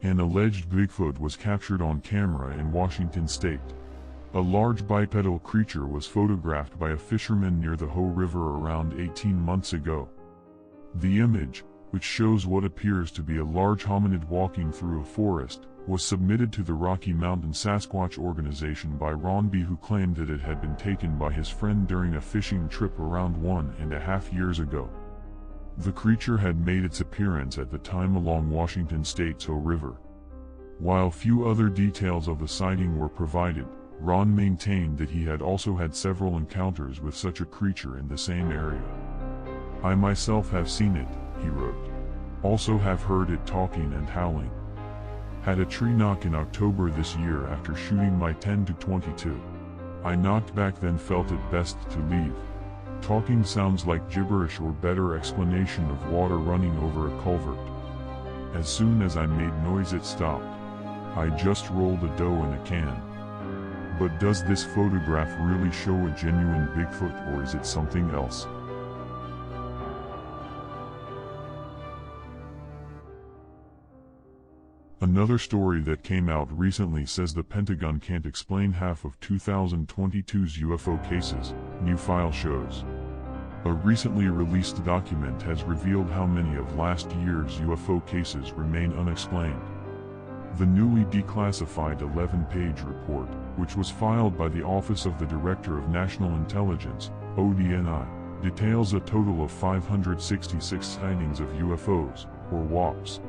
An alleged Bigfoot was captured on camera in Washington state. A large bipedal creature was photographed by a fisherman near the Hoh River around 18 months ago. The image, which shows what appears to be a large hominid walking through a forest, was submitted to the Rocky Mountain Sasquatch organization by Ron B., who claimed that it had been taken by his friend during a fishing trip around 1.5 years ago. The creature had made its appearance at the time along Washington state's Hoh River. While few other details of the sighting were provided, Ron maintained that he had also had several encounters with such a creature in the same area. "I myself have seen it," he wrote. "Also have heard it talking and howling. Had a tree knock in October this year after shooting my 10-22. I knocked back, then felt it best to leave. Talking sounds like gibberish or better explanation of water running over a culvert. As soon as I made noise it stopped. I just rolled a dough in a can. But does this photograph really show a genuine Bigfoot, or is it something else?" Another story that came out recently says the Pentagon can't explain half of 2022's UFO cases, new file shows. A recently released document has revealed how many of last year's UFO cases remain unexplained. The newly declassified 11-page report, which was filed by the Office of the Director of National Intelligence, ODNI, details a total of 566 sightings of UFOs, or WAPs.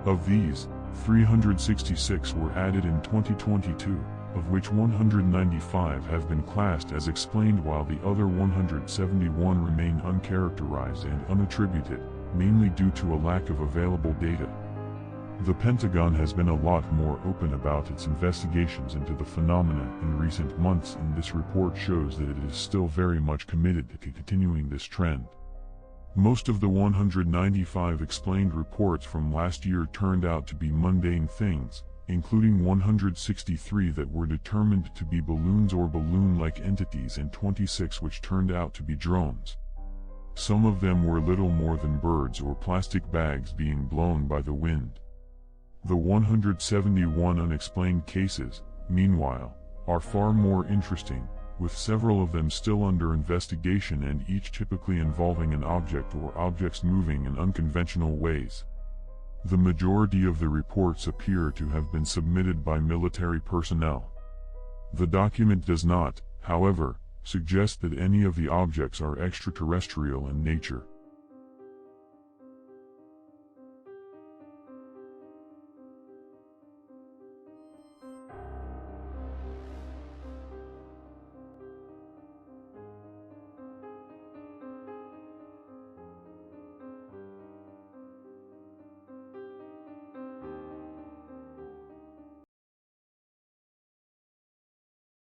Of these, 366 were added in 2022, of which 195 have been classed as explained, while the other 171 remain uncharacterized and unattributed, mainly due to a lack of available data. The Pentagon has been a lot more open about its investigations into the phenomena in recent months, and this report shows that it is still very much committed to continuing this trend. Most of the 195 explained reports from last year turned out to be mundane things, including 163 that were determined to be balloons or balloon-like entities and 26 which turned out to be drones. Some of them were little more than birds or plastic bags being blown by the wind. The 171 unexplained cases, meanwhile, are far more interesting, with several of them still under investigation and each typically involving an object or objects moving in unconventional ways. The majority of the reports appear to have been submitted by military personnel. The document does not, however, suggest that any of the objects are extraterrestrial in nature.